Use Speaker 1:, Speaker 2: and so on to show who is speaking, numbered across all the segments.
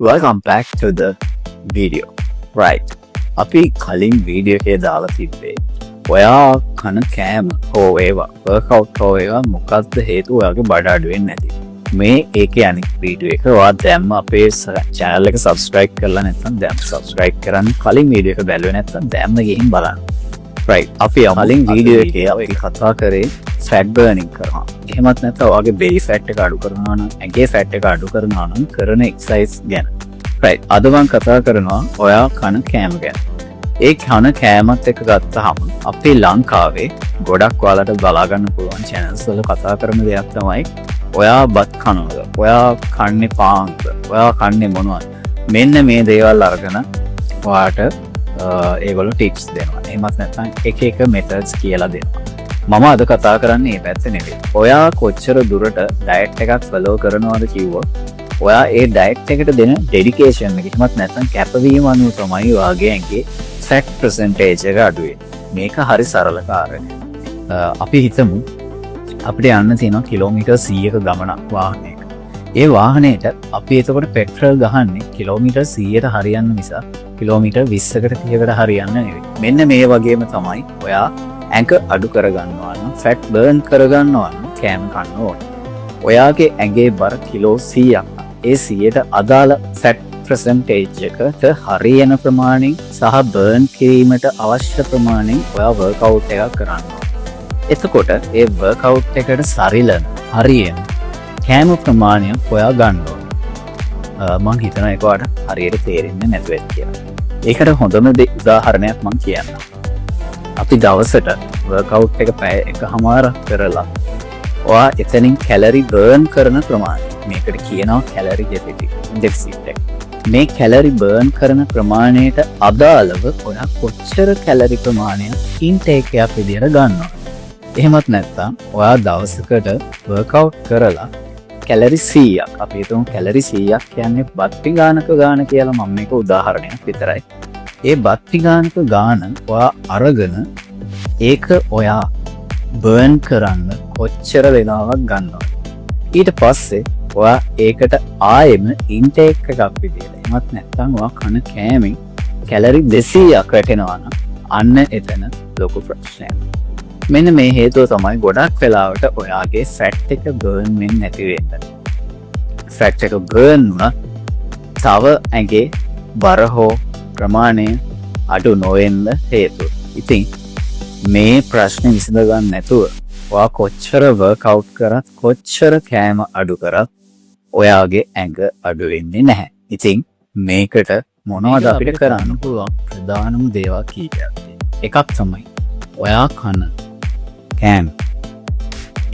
Speaker 1: Welcome back to the video. Right. අපි කලින් video එකේ දාලා තිබ්බේ ඔයා කන කෑම හෝ ඒවා වර්කවුට් හෝ ඒවා මොකක්ද හේතුව ඔයාගේ බඩ අඩු වෙන්නේ නැති. මේ ඒකේ අනිත් වීඩියෝ එක ඔයා දැම්ම අපේ channel එක subscribe කරලා නැත්නම් දැන් subscribe කරන්න. කලින් වීඩියෝ එක බැලුවේ නැත්නම් දැම්ම ගිහින් බලන්න. Right. අපි කලින් වීඩියෝ එකේ අපි කතා කරේ fat burning කරනවා. එහෙමත් නැත්නම් ඔයාගේ belly fat එක අඩු කරනවා නම් ඇඟේ fat එක අඩු කරනවා නම් කරන exercise ගැන. Right. අද මම කතා කරනවා ඔයා කන කෑම ගැන. ඒ කන කෑමත් එක්ක ගත්තාම අපේ ලංකාවේ ගොඩක් ඔයාලට බලා ගන්න පුළුවන් channels වල කතා කරන දෙයක් තමයි ඔයා බත් කනවද? ඔයා කන්නේ පාන්ද? ඔයා කන්නේ මොනවද? මෙන්න මේ දේවල් අරගෙන ඔයාට ඒගොල්ලෝ ටිප්ස් දෙනවා. එහෙමත් නැත්නම් එක එක methods කියලා දෙනවා. මම අද කතා කරන්නේ මේ පැත්ත නෙවෙයි. ඔයා කොච්චර දුරට ඩයට් එකක් follow කරනවද කිව්වොත් ඔයා ඒ ඩයට් එකට දෙන ඩෙඩිකේෂන් එක එහෙමත් නැත්නම් කැපවීම අනුව තමයි ඔයාගේ ඇඟේ fat percentage එක අඩු වෙන්නේ. මේක හරි සරල කාරණයක්. අපි හිතමු අපිට යන්න තියෙනවා කිලෝමීටර් 100ක ගමනක් වාහනයක. ඒ වාහනේට අපි එතකොට පෙට්‍රල් ගහන්නේ කිලෝමීටර් 100ට හරියන්න නිසා කිලෝමීටර් 20කට 30කට හරියන්න නෙවෙයි. මෙන්න මේ වගේම තමයි ඔයා ඇඟ අඩු කරගන්නවා නම් fat burn කරගන්නවා නම් කෑම කන්න ඕනේ. ඔයාගේ ඇඟේ බර කිලෝ 100ක්. ඒ 100ට අදාළ fat percentage එකට හරියන ප්‍රමාණයෙන් සහ burn කිරීමට අවශ්‍ය ප්‍රමාණයෙන් ඔයා workout එකක් කරන්න ඕනේ. එතකොට ඒ workout එකට සරිලන හරියන කෑම ප්‍රමාණය ඔයා ගන්න ඕනේ. මම හිතනවා ඒක ඔයාලට හරියට තේරෙන්නේ නැතුව ඇති කියලා. ඒකට හොඳම උදාහරණයක් මම කියන්නම්. අපි දවසට workout එක පැය එකමාරක් කරලා ඔයා එතනින් කැලරි බර්න් කරන ප්‍රමාණය මේකට කියනවා කැලරි ඩෙෆිසිට් එක. මේ කැලරි බර්න් කරන ප්‍රමාණයට අදාළව ඔයා කොච්චර කැලරි ප්‍රමාණයක් ඉන්ටේක් එකක් විදියට ගන්නවා. එහෙමත් නැත්නම් ඔයා දවසකට workout කරලා කැලරි 100ක් අපි හිතමු කැලරි 100ක් කියන්නේ බත් පිඟානක ගාන කියලා මම මේක උදාහරණයක් විතරයි. ඒ බත් පිඟානක ගාන ඔයා අරගෙන ඒක ඔයා බර්න් කරන්න කොච්චර වෙලාවක් ගන්නවද? ඊට පස්සේ ඔයා ඒකට ආයෙම ඉන්ටේක් එකක් විදියට එහෙමත් නැත්නම් ඔයා කන කෑමෙන් කැලරි 200ක් වැටෙනවා නම් අන්න එතන ලොකු ප්‍රශ්නයක්. මෙන්න මේ හේතුව තමයි ගොඩක් වෙලාවට ඔයාගේ ෆැට් එක බර්න් වෙන්නේ නැති වෙන්නේ. ෆැට් එක බර්න් වුණා තව ඇඟේ බර හෝ ප්‍රමාණය අඩු නොවෙන්න හේතුව. ඉතින් මේ ප්‍රශ්නේ විසඳ ගන්න නැතුව ඔයා කොච්චර වර්කවුට් කරත් කොච්චර කෑම අඩු කරත් ඔයාගේ ඇඟ අඩු වෙන්නේ නැහැ. ඉතින් මේකට මොනවද අපිට කරන්න පුළුවන් ප්‍රධානම දේවල් කීපයක් තියෙනවා. එකක් තමයි ඔයා කන කෑම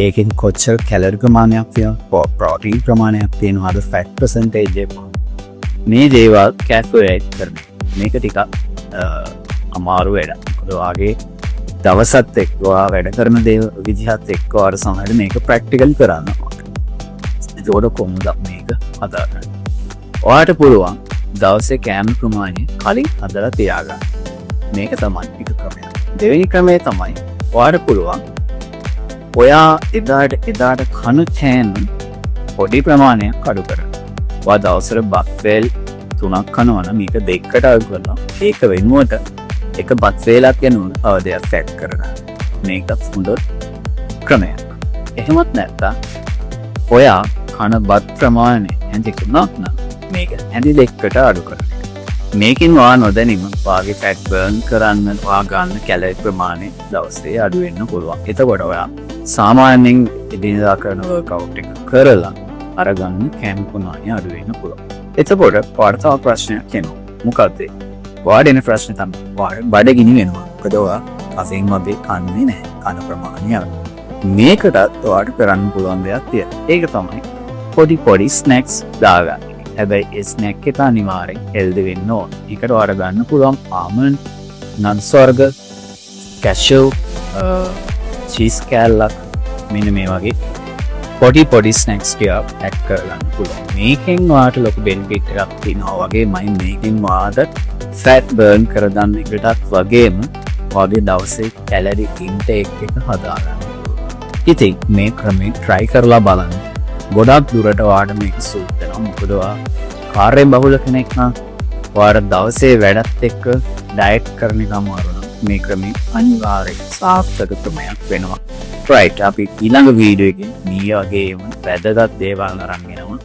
Speaker 1: ඒකෙන් කොච්චර කැලරි ප්‍රමාණයක් තියෙනවද, ප්‍රෝටීන් ප්‍රමාණයක් තියෙනවද, ෆැට් percentage එක මේ දේවල් කැල්කියුලේට් කරන්න. මේක ටිකක් අමාරු වැඩක්. මොකද ඔයාගේ දවසත් එක්ක ඔයා වැඩ කරන දේ විදිහත් එක්ක ඔයාට සමහරවිට මේක ප්‍රැක්ටිකල් කරන්න ඕනේ. ඒකෝட කොහොමද මේක හදාගන්නේ? ඔයාට පුළුවන් දවසේ කෑම ප්‍රමාණය කලින් හදලා තියාගන්න. මේක තමයි එක ක්‍රමයක්. දෙවෙනි ක්‍රමය තමයි ඔයාට පුළුවන් ඔයා එදාට කන කෑම පොඩි ප්‍රමාණයක් අඩු කරන්න. ඔයා දවසට බත් වේල් 3ක් කනවා නම් මේක දෙකකට අඩු කරලා ඒක වෙනුවට එක බත් වේලක් යනුන අවදයක් සෙට් කරගන්න. මේකත් හොඳ ක්‍රමයක්. එහෙමත් නැත්නම් ඔයා කන බත් ප්‍රමාණය හැඳි 3ක් නම් මේක හැඳි 2කට අඩු කරගන්න. මේකෙන් ඔයා නොදැනීම ඔයාගේ ෆැට් බර්න් කරන්න ඔයා ගන්න කැලරි ප්‍රමාණය දවසේ අඩු වෙන්න පුළුවන්. එතකොට ඔයා සාමාන්‍යයෙන් එදිනෙදා කරන වර්කවුට් එක කරලා අරගන්න කෑම ප්‍රමාණය අඩු වෙන්න පුළුවන්. එතකොට ඔයාට තව ප්‍රශ්නයක් එනවා. මොකක්ද ඒ? වාඩෙන ප්‍රශ්න තමයි බඩගිනි වෙනවා. මොකද ඔයා අසින් වගේ කන්නේ නැහැ. කන ප්‍රමාණය මේකටත් ඔයාට කරන්න පුළුවන් දෙයක් තියෙනවා. ඒක තමයි පොඩි ස්නැක්ස් දාගන්න. හැබැයි ඒ ස්නැක් එක අනිවාර්යෙන් හෙල්දි වෙන්න ඕන. ඒකට ඔයාට ගන්න පුළුවන් ආමන්ඩ්, නට්ස් වර්ග, කැෂව්, චීස් කෑල්ලක් මෙන්න මේ වගේ පොඩි ස්නැක්ස් ටිකක් ඇඩ් කරගන්න පුළුවන්. මේකෙන් ඔයාට ලොකු බෙනිෆිට් එකක් තියෙනවා වගේමයි මේකෙන් ඔයාට ෆැට් බර්න් කරගන්න එකටත් වගේම ඔයාගේ දවසේ කැලරි ඉන්ටේක් එක හදාගන්න. ඉතින් මේ ක්‍රමේ try කරලා බලන්න. ගොඩක් දුරට ඔයාට මේක සූට් වෙනවා. මොකද ඔයා කාර්ය බහුල කෙනෙක් නම් ඔයාට දවසේ වැඩත් එක්ක ඩයට් කරන එක අමාරු නම් මේ ක්‍රමය අනිවාර්යයෙන් සාර්ථක ක්‍රමයක් වෙනවා. right අපි ඊළඟ වීඩියෝ එකෙන් මේ වගේම වැදගත් දේවල් අරන් එනවා.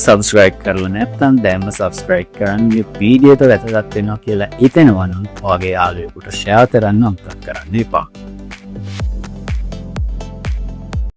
Speaker 1: subscribe කරලා නැත්නම් දැන්ම subscribe කරන්න. මේ වීඩියෝ එක වැදගත් වෙනවා කියලා හිතෙනවා නම් ඔයාගේ යාළුවෙකුට share කරන්න අමතක කරන්න එපා.